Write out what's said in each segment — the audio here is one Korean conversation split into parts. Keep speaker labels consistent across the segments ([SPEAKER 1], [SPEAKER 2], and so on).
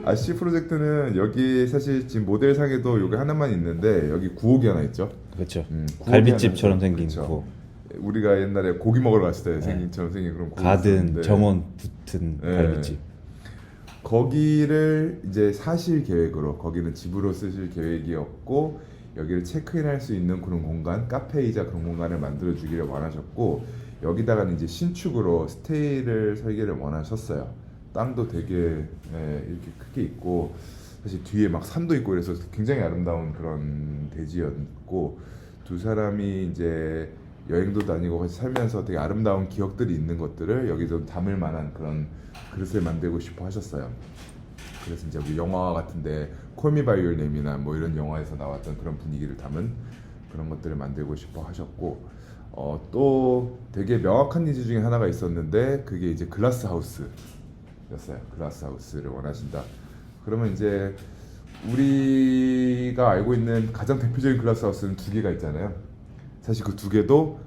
[SPEAKER 1] 아씨 프로젝트는 여기 사실 지금 모델상에도 요게 하나만 있는데 여기 구옥이 하나 있죠.
[SPEAKER 2] 그렇죠.
[SPEAKER 1] 구옥이
[SPEAKER 2] 갈비집처럼
[SPEAKER 1] 하나
[SPEAKER 2] 생긴
[SPEAKER 1] 있죠.
[SPEAKER 2] 거.
[SPEAKER 1] 우리가 옛날에 고기 먹으러 갔을 때 생긴처럼 생긴 그런 구옥이
[SPEAKER 2] 가든
[SPEAKER 1] 있었는데
[SPEAKER 2] 정원 붙은
[SPEAKER 1] 네.
[SPEAKER 2] 갈비집.
[SPEAKER 1] 거기를 이제 사실 계획으로 거기는 집으로 쓰실 계획이었고 여기를 체크인할 수 있는 그런 공간, 카페이자 그런 공간을 만들어 주기를 원하셨고 여기다가는 이제 신축으로 스테이를 설계를 원하셨어요. 땅도 되게 이렇게 크게 있고 사실 뒤에 막 산도 있고 그래서 굉장히 아름다운 그런 대지였고 두 사람이 이제 여행도 다니고 같이 살면서 되게 아름다운 기억들이 있는 것들을 여기서 담을 만한 그런 그릇을 만들고 싶어 하셨어요. 그래서 이제 우리 영화 같은데 콜미 바이 유어 네임이나 뭐 이런 영화에서 나왔던 그런 분위기를 담은 그런 것들을 만들고 싶어 하셨고 또 되게 명확한 니즈 중에 하나가 있었는데 그게 이제 글라스 하우스였어요. 글라스 하우스를 원하신다. 그러면 이제 우리가 알고 있는 가장 대표적인 글라스 하우스는 두 개가 있잖아요. 사실 그 두 개도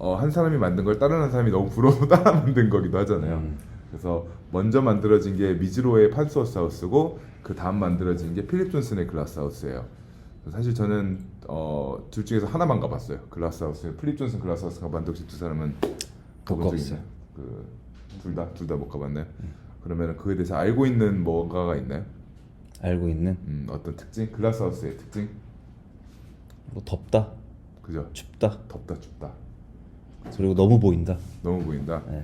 [SPEAKER 1] 한 사람이 만든 걸 다른 한 사람이 너무 부러워서 따라 만든 거기도 하잖아요. 그래서 먼저 만들어진 게 미즈로의 판스워스 하우스고 그 다음 만들어진 게 필립 존슨의 글라스 하우스예요. 사실 저는 둘 중에서 하나만 가봤어요. 글라스 하우스. 필립 존슨 글라스 하우스 가봤는데 혹시 두 사람은 가본 적 있나요? 둘 다 못 가봤나요? 그러면 그에 대해서 알고 있는 뭔가가 있나요?
[SPEAKER 2] 알고 있는
[SPEAKER 1] 어떤 특징? 글라스 하우스의 특징?
[SPEAKER 2] 뭐 덥다,
[SPEAKER 1] 그죠?
[SPEAKER 2] 춥다,
[SPEAKER 1] 덥다 춥다.
[SPEAKER 2] 그리고 너무 보인다.
[SPEAKER 1] 너무 보인다.
[SPEAKER 2] 네.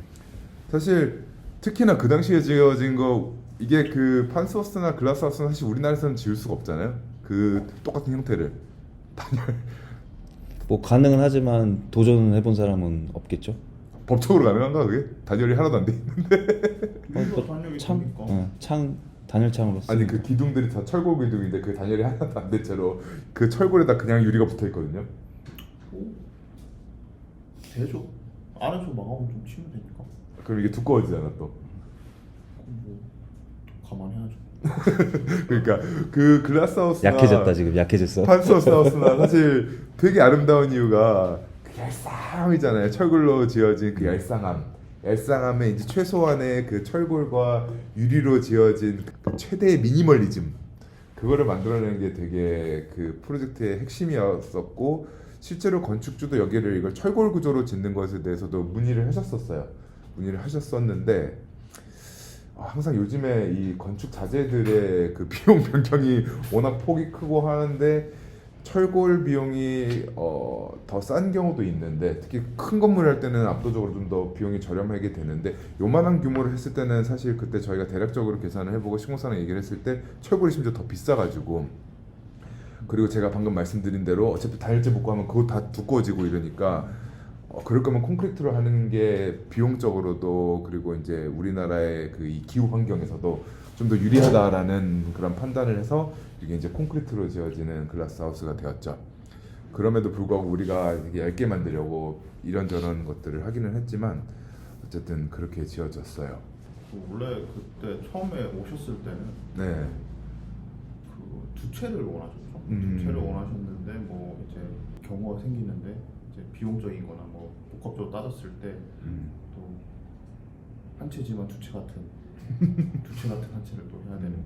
[SPEAKER 1] 사실 특히나 그 당시에 지어진 거 이게 그 판스워스나 글라스 하우스는 사실 우리나라에서는 지을 수가 없잖아요. 그 똑같은 형태를 단열
[SPEAKER 2] 뭐 가능은 하지만 도전을 해본 사람은 없겠죠.
[SPEAKER 1] 법적으로 가능한가 그게? 단열이 하나도 안 돼 있는데
[SPEAKER 3] 단열이
[SPEAKER 2] 창,
[SPEAKER 3] 되니까.
[SPEAKER 2] 창 단열창으로 쓰.
[SPEAKER 1] 아니 그 기둥들이 다 철골 기둥인데 그 단열이 하나도 안 된 채로 그 철골에다 그냥 유리가 붙어 있거든요.
[SPEAKER 3] 오. 되죠. 안에서 막아보면 좀 치면 되니까.
[SPEAKER 1] 그럼 이게 두꺼워지잖아 또.
[SPEAKER 3] 그럼 뭐 가만히 해야죠.
[SPEAKER 1] 그러니까 그 글라스 하우스나
[SPEAKER 2] 약해졌다 지금 약해졌어.
[SPEAKER 1] 판스워스 하우스나 사실 되게 아름다운 이유가 그 얄쌍함이잖아요. 철골로 지어진 그 얄쌍함에 이제 최소한의 그 철골과 유리로 지어진 그 최대의 미니멀리즘 그거를 만들어내는 게 되게 그 프로젝트의 핵심이었었고 실제로 건축주도 여기를 이걸 철골 구조로 짓는 것에 대해서도 문의를 하셨었는데 항상 요즘에 이 건축 자재들의 그 비용 변경이 워낙 폭이 크고 하는데 철골 비용이 더 싼 경우도 있는데 특히 큰 건물 할 때는 압도적으로 좀 더 비용이 저렴하게 되는데 요만한 규모로 했을 때는 사실 그때 저희가 대략적으로 계산을 해보고 시공사랑 얘기를 했을 때 철골이 심지어 더 비싸가지고 그리고 제가 방금 말씀드린 대로 어차피 단열재 붙고 하면 그거 다 두꺼워지고 이러니까 그럴 거면 콘크리트로 하는 게 비용적으로도 그리고 이제 우리나라의 그 이 기후 환경에서도 좀 더 유리하다라는 그런 판단을 해서 이게 이제 콘크리트로 지어지는 글라스 하우스가 되었죠. 그럼에도 불구하고 우리가 이게 얇게 만들려고 이런저런 것들을 하기는 했지만 어쨌든 그렇게 지어졌어요.
[SPEAKER 3] 원래 그때 처음에 오셨을 때는
[SPEAKER 1] 네.
[SPEAKER 3] 그 두 채를 원하셨죠.
[SPEAKER 1] 음.
[SPEAKER 3] 두 채를 원하셨는데 뭐 이제 경우가 생기는데 이제 비용적인거나 뭐 복합적으로 따졌을 때 또 한 채지만 두 채 같은 한 채를 또 해야 되는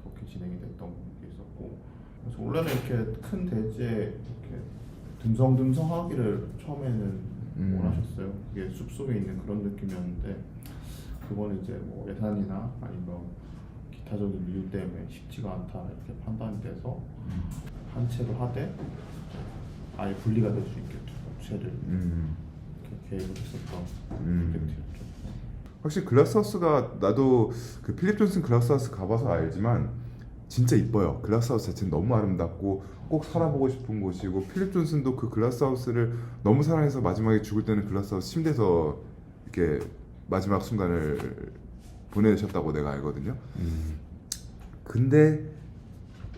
[SPEAKER 3] 그렇게 진행이 됐던 게 있었고 그래서 원래는 이렇게 큰 대지에 이렇게 듬성듬성하기를 처음에는 원하셨어요. 그게 숲속에 있는 그런 느낌이었는데 그거는 이제 뭐 예산이나 아니면 기타적인 이유 때문에 쉽지가 않다 이렇게 판단이 돼서 한 채로 하되 아예 분리가 될 수 있게 두 채를 이렇게 계획을 했었던 프로젝트였죠.
[SPEAKER 1] 확실히 글라스하우스가 나도 그 필립 존슨 글라스하우스 가봐서 알지만 진짜 이뻐요. 글라스하우스 자체는 너무 아름답고 꼭 살아보고 싶은 곳이고 필립 존슨도 그 글라스하우스를 너무 사랑해서 마지막에 죽을 때는 글라스하우스 침대에서 이렇게 마지막 순간을 보내셨다고 내가 알거든요. 근데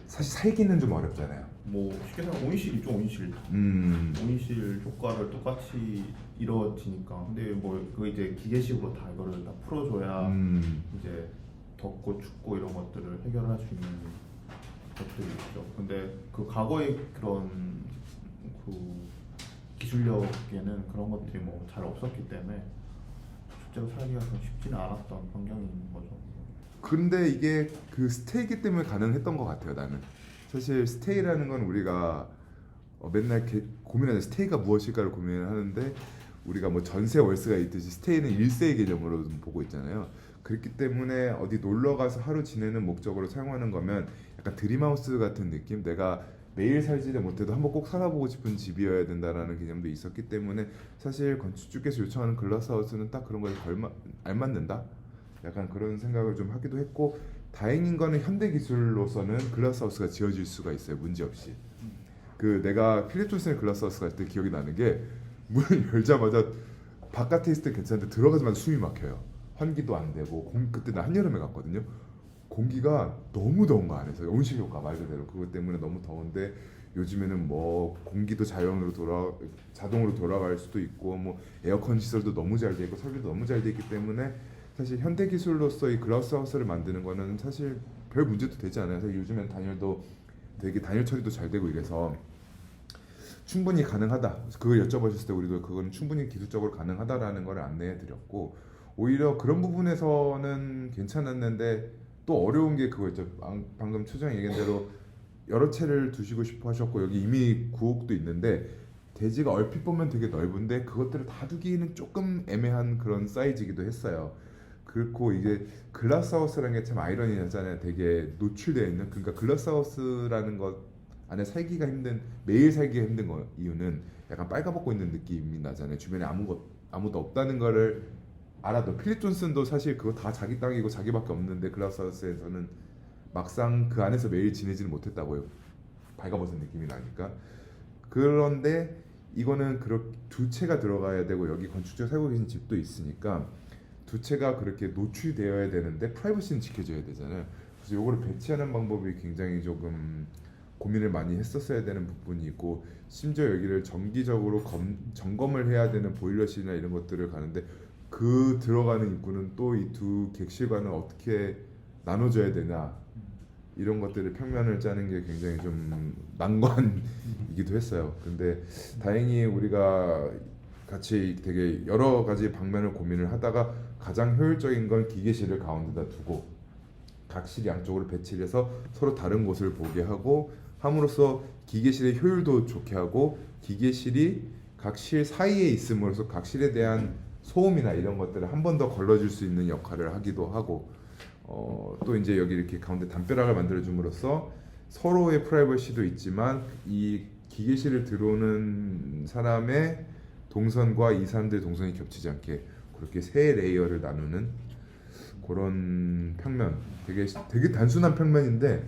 [SPEAKER 1] 사실 살기는 좀 어렵잖아요.
[SPEAKER 3] 뭐 쉽게 생각 온실이죠. 온실 효과를 똑같이 이루어지니까. 근데 뭐 그 이제 기계식으로 다 이거를 다 풀어줘야 이제 덥고 춥고 이런 것들을 해결할 수 있는 것들이 있죠. 근데 그 과거의 그런 그 기술력에는 그런 것들이 뭐 잘 없었기 때문에 실제로 살기가 좀 쉽지는 않았던 환경인 거죠.
[SPEAKER 1] 근데 이게 그 스테이기 때문에 가능했던 것 같아요. 나는 사실 스테이라는 건 우리가 맨날 고민하는 스테이가 무엇일까를 고민을 하는데 우리가 뭐 전세 월세가 있듯이 스테이는 일세의 개념으로 좀 보고 있잖아요. 그렇기 때문에 어디 놀러 가서 하루 지내는 목적으로 사용하는 거면 약간 드림하우스 같은 느낌. 내가 매일 살지를 못해도 한번 꼭 살아보고 싶은 집이어야 된다라는 개념도 있었기 때문에 사실 건축주께서 요청하는 글라스하우스는 딱 그런 거에 알맞는다. 약간 그런 생각을 좀 하기도 했고 다행인 거는 현대 기술로서는 글라스하우스가 지어질 수가 있어요. 문제 없이. 그 내가 필립 존슨의 글라스하우스 갈 때 기억이 나는 게 문을 열자마자 바깥에 있을 때 괜찮은데 들어가자마자 숨이 막혀요. 환기도 안 되고 그때 나 한여름에 갔거든요. 공기가 너무 더운 거 안에서 온실 효과 말 그대로 그것 때문에 너무 더운데 요즘에는 뭐 공기도 자동으로 돌아갈 수도 있고 뭐 에어컨 시설도 너무 잘 돼 있고 설비도 너무 잘 돼 있기 때문에 사실 현대 기술로서 이 글라스하우스를 만드는 거는 사실 별 문제도 되지 않아요. 사실 요즘엔 단열 처리도 잘 되고 이래서 충분히 가능하다. 그걸 여쭤보셨을 때 우리도 그건 충분히 기술적으로 가능하다라는 걸 안내해 드렸고 오히려 그런 부분에서는 괜찮았는데 또 어려운 게 그거였죠. 방금 초장 얘기한 대로 여러 채를 두시고 싶어 하셨고 여기 이미 9옥도 있는데 대지가 얼핏 보면 되게 넓은데 그것들을 다 두기는 조금 애매한 그런 사이즈이기도 했어요. 그렇고 이게 글라스하우스라는 게 참 아이러니하잖아요. 되게 노출되어 있는 그러니까 글라스하우스라는 것 안에 살기가 힘든 매일 살기가 힘든 거 이유는 약간 빨가벗고 있는 느낌이 나잖아요. 주변에 아무도 없다는 거를 알아도 필립 존슨도 사실 그거 다 자기 땅이고 자기밖에 없는데 글라스하우스에서는 막상 그 안에서 매일 지내지는 못했다고요. 발가벗은 느낌이 나니까. 그런데 이거는 두 채가 들어가야 되고 여기 건축주가 살고 계신 집도 있으니까 두 채가 그렇게 노출되어야 되는데 프라이버시는 지켜져야 되잖아요. 그래서 요거를 배치하는 방법이 굉장히 조금 고민을 많이 했었어야 되는 부분이 있고 심지어 여기를 정기적으로 점검을 해야 되는 보일러실이나 이런 것들을 가는데 그 들어가는 입구는 또 이 두 객실과는 어떻게 나눠줘야 되나 이런 것들을 평면을 짜는 게 굉장히 좀 난관이기도 했어요. 근데 다행히 우리가 같이 되게 여러 가지 방면을 고민을 하다가 가장 효율적인 건 기계실을 가운데다 두고 각 실 양쪽으로 배치를 해서 서로 다른 곳을 보게 하고 함으로써 기계실의 효율도 좋게 하고 기계실이 각 실 사이에 있음으로써 각 실에 대한 소음이나 이런 것들을 한 번 더 걸러줄 수 있는 역할을 하기도 하고 또 이제 여기 이렇게 가운데 담벼락을 만들어줌으로써 서로의 프라이버시도 있지만 이 기계실을 들어오는 사람의 동선과 이 사람들의 동선이 겹치지 않게 그렇게 세 레이어를 나누는 그런 평면 되게 단순한 평면인데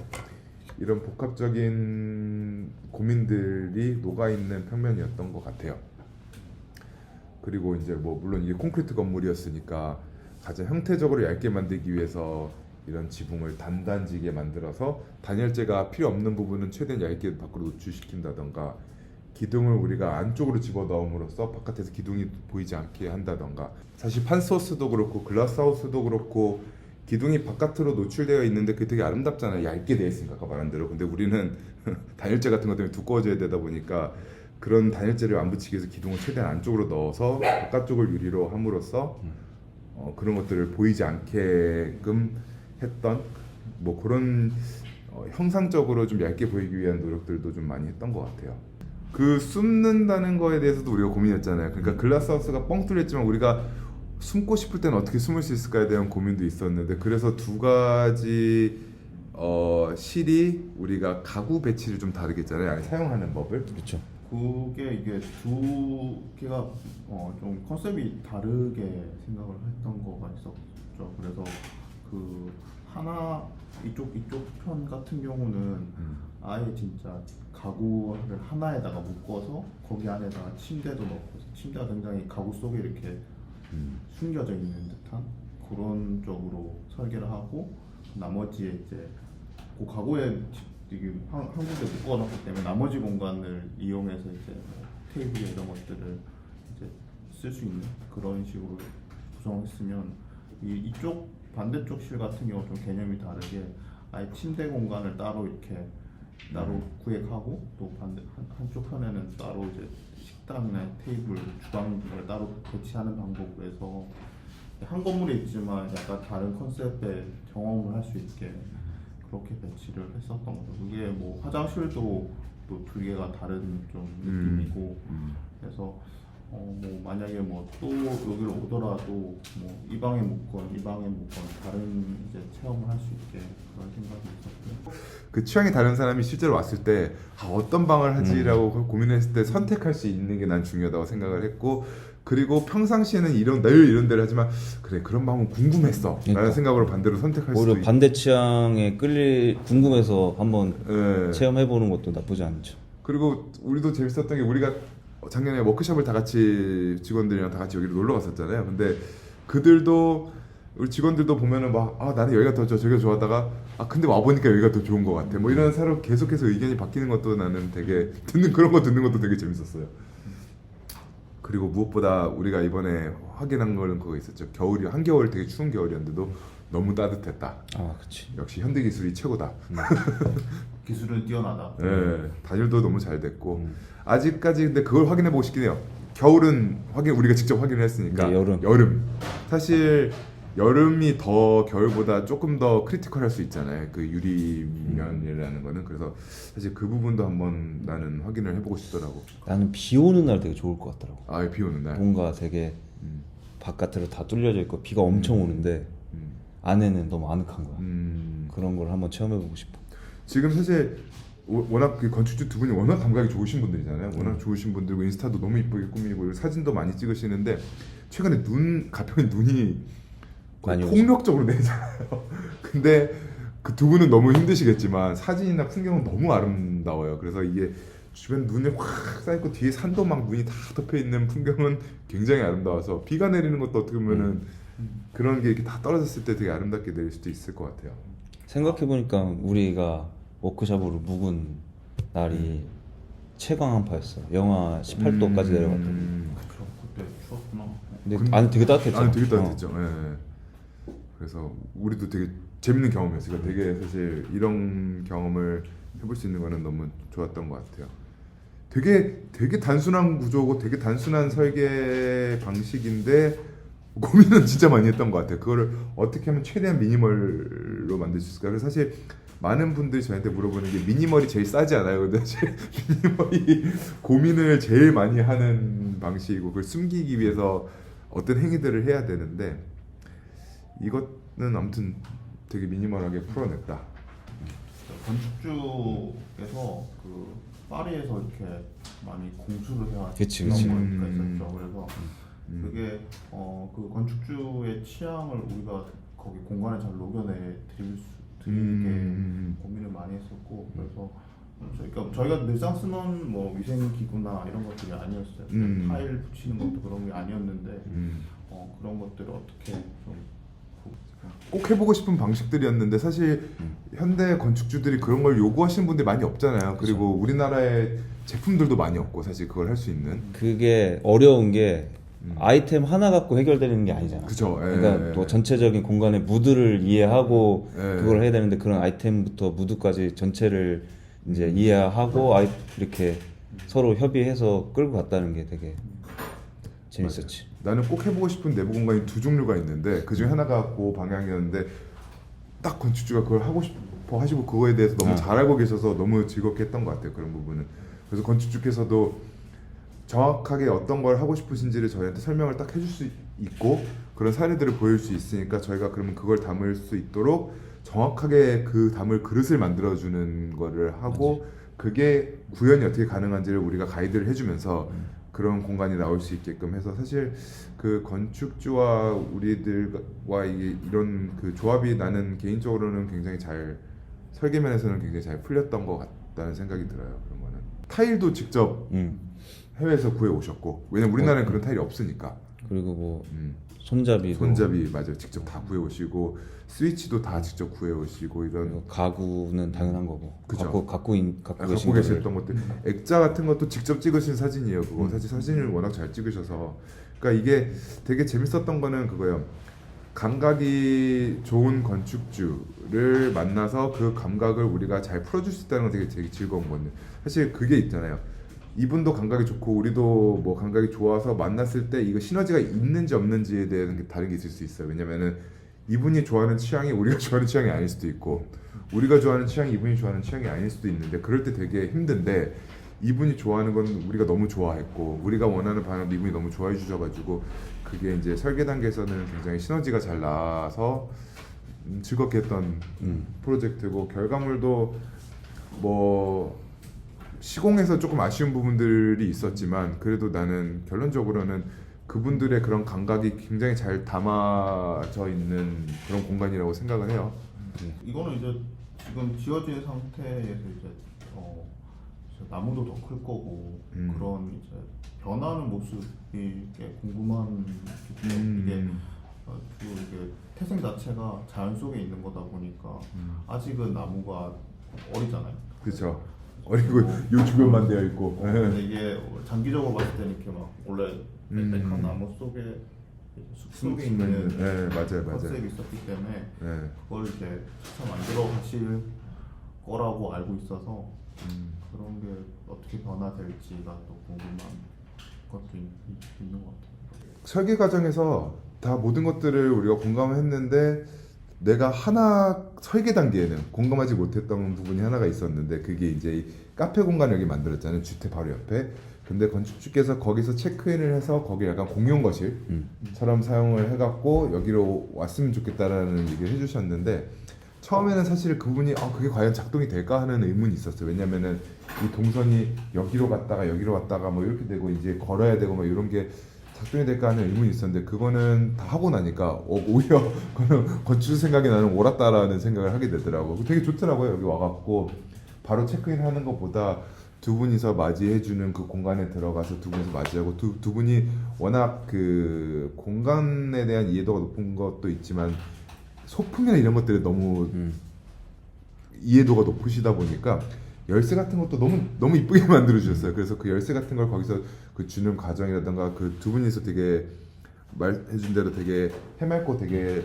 [SPEAKER 1] 이런 복합적인 고민들이 녹아있는 평면이었던 것 같아요. 그리고 이제 뭐 물론 이게 콘크리트 건물이었으니까 가장 형태적으로 얇게 만들기 위해서 이런 지붕을 단단지게 만들어서 단열재가 필요 없는 부분은 최대한 얇게 밖으로 노출시킨다던가 기둥을 우리가 안쪽으로 집어넣음으로써 바깥에서 기둥이 보이지 않게 한다던가 사실 판스하우스도 그렇고 글라스하우스도 그렇고 기둥이 바깥으로 노출되어 있는데 그게 되게 아름답잖아요. 얇게 되어 있으니까 아까 말한 대로. 근데 우리는 단열재 같은 것 때문에 두꺼워져야 되다 보니까 그런 단열재를 안 붙이기 위해서 기둥을 최대한 안쪽으로 넣어서 바깥쪽을 유리로 함으로써 그런 것들을 보이지 않게끔 했던 뭐 그런 형상적으로 좀 얇게 보이기 위한 노력들도 좀 많이 했던 것 같아요. 그 숨는다는 거에 대해서도 우리가 고민했잖아요. 그러니까 글라스하우스가 뻥 뚫렸지만 우리가 숨고 싶을 때는 어떻게 숨을 수 있을까에 대한 고민도 있었는데 그래서 두 가지 실이 우리가 가구 배치를 좀 다르게 했잖아요. 아니, 사용하는 법을.
[SPEAKER 2] 그렇죠.
[SPEAKER 3] 이게 두 개가 좀 컨셉이 다르게 생각을 했던 거가 있었죠. 그래서 그 하나 이쪽 편 같은 경우는 아예 진짜 가구를 하나에다가 묶어서 거기 안에다가 침대도 넣고 침대가 굉장히 가구 속에 이렇게 숨겨져 있는 듯한 그런 쪽으로 설계를 하고 나머지에 이제 그 가구에 이게 한 군데 묶어놨기 때문에 나머지 공간을 이용해서 이제 뭐 테이블 이런 것들을 이제 쓸 수 있는 그런 식으로 구성했으면 이쪽 반대쪽 실 같은 경우 좀 개념이 다르게 아예 침대 공간을 따로 이렇게 구획하고 또 한쪽 편에는 따로 이제 식당이나 테이블, 주방을 따로 배치하는 방법으로 해서 한 건물에 있지만 약간 다른 컨셉의 경험을 할 수 있게 그렇게 배치를 했었던 거죠. 그게 뭐 화장실도 또 두 개가 다른 좀 느낌이고 그래서 뭐 만약에 뭐 또 여기를 오더라도 뭐 이 방에 묵건 이 방에 묵건 다른 이제 체험을 할 수 있게 그런 생각이 있었고요.
[SPEAKER 1] 그 취향이 다른 사람이 실제로 왔을 때 어떤 방을 하지라고 고민했을 때 선택할 수 있는 게 난 중요하다고 생각을 했고 그리고 평상시에는 늘 이런 데를 하지만 그래 그런 방은 궁금했어 라는
[SPEAKER 2] 그러니까.
[SPEAKER 1] 생각으로 반대로 선택할 수도
[SPEAKER 2] 오히려 반대 취향에 궁금해서 한번
[SPEAKER 1] 예.
[SPEAKER 2] 체험해보는 것도 나쁘지 않죠.
[SPEAKER 1] 그리고 우리도 재밌었던 게 우리가 작년에 워크숍을 다 같이 직원들이랑 다 같이 여기로 놀러 갔었잖아요. 근데 그들도 우리 직원들도 보면은 막 나는 여기가 더 저기가 좋아하다가 근데 와 보니까 여기가 더 좋은 것 같아. 뭐 이런 서로 계속해서 의견이 바뀌는 것도 나는 되게 그런 거 듣는 것도 되게 재밌었어요. 그리고 무엇보다 우리가 이번에 확인한 거는 그거 있었죠. 겨울이 한겨울 되게 추운 겨울이었는데도 너무 따뜻했다.
[SPEAKER 2] 그렇지.
[SPEAKER 1] 역시 현대 기술이 최고다.
[SPEAKER 3] 기술은 뛰어나다.
[SPEAKER 1] 네, 단열도 너무 잘 됐고 아직까지 근데 그걸 확인해 보고 싶긴 해요. 겨울은 우리가 직접 확인을 했으니까.
[SPEAKER 2] 네, 여름.
[SPEAKER 1] 사실 여름이 더 겨울보다 조금 더 크리티컬할 수 있잖아요. 그 유리면이라는 거는 그래서 사실 그 부분도 한번 나는 확인을 해보고 싶더라고.
[SPEAKER 2] 나는 비 오는 날 되게 좋을 것 같더라고.
[SPEAKER 1] 비 오는 날.
[SPEAKER 2] 뭔가 되게 바깥으로 다 뚫려져 있고 비가 엄청 오는데
[SPEAKER 1] 음.
[SPEAKER 2] 안에는 너무 아늑한 거야.
[SPEAKER 1] 음.
[SPEAKER 2] 그런 걸 한번 체험해보고 싶어.
[SPEAKER 1] 지금 사실 워낙 그 건축주 두 분이 워낙 감각이 좋으신 분들이잖아요. 워낙 좋으신 분들고 인스타도 너무 이쁘게 꾸미고 사진도 많이 찍으시는데 최근에 가평에 눈이
[SPEAKER 2] 많이 오죠.
[SPEAKER 1] 폭력적으로 내리잖아요. 근데 그 두 분은 너무 힘드시겠지만 사진이나 풍경은 너무 아름다워요. 그래서 이게 주변 눈이 확 쌓이고 뒤에 산도 막 눈이 다 덮여 있는 풍경은 굉장히 아름다워서 비가 내리는 것도 어떻게 보면은 그런 게 이렇게 다 떨어졌을 때 되게 아름답게 내릴 수도 있을 것 같아요.
[SPEAKER 2] 생각해보니까 우리가 워크숍으로 묵은 날이 최강 한파였어. 영하 18도까지 내려갔거든.
[SPEAKER 3] 그렇죠. 그때 추웠구나.
[SPEAKER 2] 근데 안에 되게 따뜻했잖아.
[SPEAKER 1] 안에 되게 따뜻했죠. 예. 그래서 우리도 되게 재밌는 경험이었어요. 그러니까 되게 사실 이런 경험을 해볼 수 있는 거는 너무 좋았던 것 같아요. 되게 단순한 구조고 되게 단순한 설계 방식인데 고민은 진짜 많이 했던 것 같아요. 그거를 어떻게 하면 최대한 미니멀로 만들 수 있을까? 그래서 사실 많은 분들이 저한테 물어보는 게 미니멀이 제일 싸지 않아요? 근데 사실 미니멀이 고민을 제일 많이 하는 방식이고 그걸 숨기기 위해서 어떤 행위들을 해야 되는데 이거는 아무튼 되게 미니멀하게 풀어냈다.
[SPEAKER 3] 건축주에서 그 파리에서 이렇게 많이 공수를 해왔던
[SPEAKER 2] 그치.
[SPEAKER 3] 거가 있었죠. 그래서 그게 그 건축주의 취향을 우리가 거기 공간에 잘 녹여내 드리게 고민을 많이 했었고 그래서 그러니까 저희가 늘상 쓰는 뭐 위생 기구나 이런 것들이 아니었어요. 타일 붙이는 것도 그런 게 아니었는데 그런 것들을 어떻게 좀
[SPEAKER 1] 꼭 해보고 싶은 방식들이었는데 사실 현대 건축주들이 그런 걸 요구하시는 분들이 많이 없잖아요. 그리고 우리나라에 제품들도 많이 없고 사실 그걸 할 수 있는.
[SPEAKER 2] 그게 어려운 게 아이템 하나 갖고 해결되는 게 아니잖아.
[SPEAKER 1] 그죠.
[SPEAKER 2] 그러니까 또 전체적인 공간의 무드를 이해하고
[SPEAKER 1] 예.
[SPEAKER 2] 그걸 해야 되는데 그런 아이템부터 무드까지 전체를 이제 이해하고 이렇게 서로 협의해서 끌고 갔다는 게 되게 재밌었지.
[SPEAKER 1] 나는 꼭 해보고 싶은 내부 공간이 두 종류가 있는데 그 중에 하나가 그 방향이었는데 딱 건축주가 그걸 하고 싶어 하시고 그거에 대해서 너무 잘 알고 계셔서 너무 즐겁게 했던 것 같아요. 그런 부분은. 그래서 건축주께서도 정확하게 어떤 걸 하고 싶으신지를 저희한테 설명을 딱 해줄 수 있고 그런 사례들을 보여줄 수 있으니까 저희가 그러면 그걸 담을 수 있도록 정확하게 그 담을 그릇을 만들어주는 거를 하고 그게 구현이 어떻게 가능한지를 우리가 가이드를 해주면서 그런 공간이 나올 수 있게끔 해서 사실 그 건축주와 우리들과 이런 그 조합이 나는 개인적으로는 굉장히 잘 설계면에서는 굉장히 잘 풀렸던 것 같다는 생각이 들어요. 그런 거는 타일도 직접 해외에서 구해 오셨고 왜냐면 우리나라는 그런 타일이 없으니까
[SPEAKER 2] 그리고 뭐 손잡이도
[SPEAKER 1] 맞아요. 직접 다 구해 오시고 스위치도 다 직접 구해 오시고 이런
[SPEAKER 2] 그리고 가구는 당연한 거고
[SPEAKER 1] 그죠.
[SPEAKER 2] 갖고
[SPEAKER 1] 갖고 계셨던 것들 액자 같은 것도 직접 찍으신 사진이에요. 그거 사실 사진을 워낙 잘 찍으셔서 그러니까 이게 되게 재밌었던 거는 그거예요. 감각이 좋은 건축주를 만나서 그 감각을 우리가 잘 풀어줄 수 있다는 건 되게 즐거운 건데 사실 그게 있잖아요. 이분도 감각이 좋고 우리도 뭐 감각이 좋아서 만났을 때 이거 시너지가 있는지 없는지에 대한 게 다른 게 있을 수 있어요. 왜냐면은 이분이 좋아하는 취향이 우리가 좋아하는 취향이 아닐 수도 있고 우리가 좋아하는 취향이 이분이 좋아하는 취향이 아닐 수도 있는데 그럴 때 되게 힘든데 이분이 좋아하는 건 우리가 너무 좋아했고 우리가 원하는 방향도 이분이 너무 좋아해 주셔가지고 그게 이제 설계 단계에서는 굉장히 시너지가 잘 나서 즐겁게 했던 프로젝트고 결과물도 뭐 시공에서 조금 아쉬운 부분들이 있었지만 그래도 나는 결론적으로는 그분들의 그런 감각이 굉장히 잘 담아져 있는 그런 공간이라고 생각을 해요.
[SPEAKER 3] 이거는 이제 지금 지어진 상태에서 이제 나무도 더 클 거고 그런 이제 변하는 모습이 꽤 궁금한 이게 그리고 이게 태생 자체가 자연 속에 있는 거다 보니까 아직은 나무가 어리잖아요.
[SPEAKER 1] 그렇죠. 어리고 요 주변만 되어 있고.
[SPEAKER 3] 근데 이게 장기적으로 봤을 때는 이렇게 막 원래 빽빽한 나무 속에 숲 속에 있는
[SPEAKER 1] 네, 맞아요.
[SPEAKER 3] 컨셉이 있었기 때문에
[SPEAKER 1] 네.
[SPEAKER 3] 그걸 이제 차 만들어 가실 거라고 알고 있어서 그런 게 어떻게 변화될지가 또 궁금한 것도 있는 것 같아요.
[SPEAKER 1] 설계 과정에서 다 모든 것들을 우리가 공감했는데 내가 하나 설계 단계에는 공감하지 못했던 부분이 하나가 있었는데 그게 이제 이 카페 공간을 여기 만들었잖아요. 주택 바로 옆에. 근데 건축주께서 거기서 체크인을 해서 거기 약간 공용 거실처럼 사용을 해갖고 여기로 왔으면 좋겠다라는 얘기를 해주셨는데 처음에는 사실 그분이 그게 과연 작동이 될까 하는 의문이 있었어요. 왜냐면은 이 동선이 여기로 갔다가 여기로 왔다가 뭐 이렇게 되고 이제 걸어야 되고 뭐 이런 게 작동이 될까 하는 의문이 있었는데 그거는 다 하고 나니까 오히려 그거는 건축 생각이 나는 옳았다라는 생각을 하게 되더라고. 되게 좋더라고요. 여기 와갖고 바로 체크인 하는 것보다 두 분이서 맞이해주는 그 공간에 들어가서 두 분이서 맞이하고 두 분이 워낙 그 공간에 대한 이해도가 높은 것도 있지만 소품이나 이런 것들에 너무 이해도가 높으시다 보니까 열쇠 같은 것도 너무 이쁘게 만들어 주셨어요. 그래서 그 열쇠 같은 걸 거기서 그 주는 과정이라든가 그 두 분이서 되게 말해준 대로 되게 해맑고 되게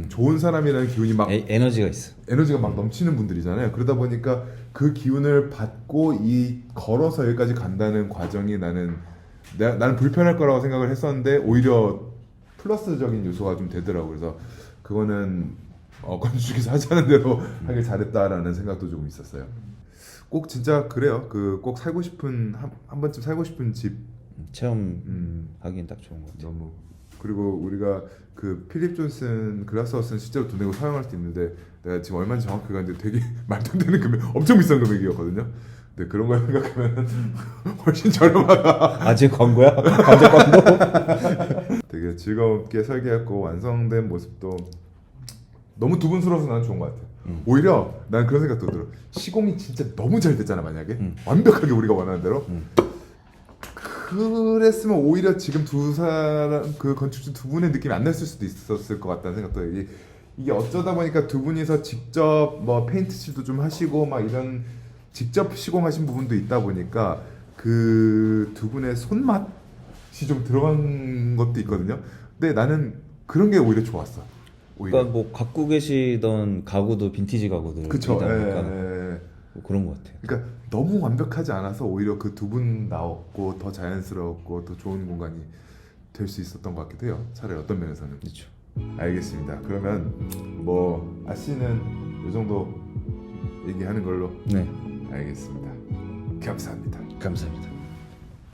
[SPEAKER 1] 좋은 사람이라는 기운이 막
[SPEAKER 2] 에너지가 있어.
[SPEAKER 1] 에너지가 막 넘치는 분들이잖아요. 그러다 보니까 그 기운을 받고 이 걸어서 여기까지 간다는 과정이 나는 불편할 거라고 생각을 했었는데 오히려 플러스적인 요소가 좀 되더라고. 그래서 그거는 건축주께서 하자는 대로 하길 잘했다라는 생각도 조금 있었어요. 꼭 진짜 그래요. 그 꼭 살고 싶은 한 번쯤 살고 싶은 집
[SPEAKER 2] 체험하기엔 딱 좋은 것 같아요.
[SPEAKER 1] 너무 그리고 우리가 그 필립 존슨 글라스하우스는 실제로 돈 내고 사용할 수 있는데 내가 지금 얼마인지 정확히 갔는데 되게 말도 안 되는 금액 엄청 비싼 금액이었거든요. 근데 그런 걸 생각하면 훨씬 저렴하다.
[SPEAKER 2] 아직 광고야? 간접 광고?
[SPEAKER 1] 되게 즐겁게 설계했고 완성된 모습도 너무 두 분스러워서 나는 좋은 것 같아요. 오히려 난 그런 생각도 들어. 시공이 진짜 너무 잘 됐잖아 만약에 완벽하게 우리가 원하는 대로. 그랬으면 오히려 지금 두 사람 그 건축주 두 분의 느낌이 안 났을 수도 있었을 것 같다는 생각도 해요. 이게 어쩌다 보니까 두 분이서 직접 뭐 페인트 칠도 좀 하시고 막 이런 직접 시공하신 부분도 있다 보니까 그 두 분의 손맛이 좀 들어간 것도 있거든요. 근데 나는 그런 게 오히려 좋았어. 오히려.
[SPEAKER 2] 그러니까 뭐 갖고 계시던 가구도 빈티지 가구들이다
[SPEAKER 1] 그쵸.
[SPEAKER 2] 보니까 뭐 그런 것 같아요.
[SPEAKER 1] 그러니까 너무 완벽하지 않아서 오히려 그 두 분 나왔고 더 자연스럽고 더 좋은 공간이 될 수 있었던 것 같기도 해요. 차라리 어떤 면에서는.
[SPEAKER 2] 그렇죠.
[SPEAKER 1] 알겠습니다. 그러면 뭐 아씨는 이 정도 얘기하는 걸로.
[SPEAKER 2] 네,
[SPEAKER 1] 알겠습니다. 감사합니다.
[SPEAKER 2] 감사합니다.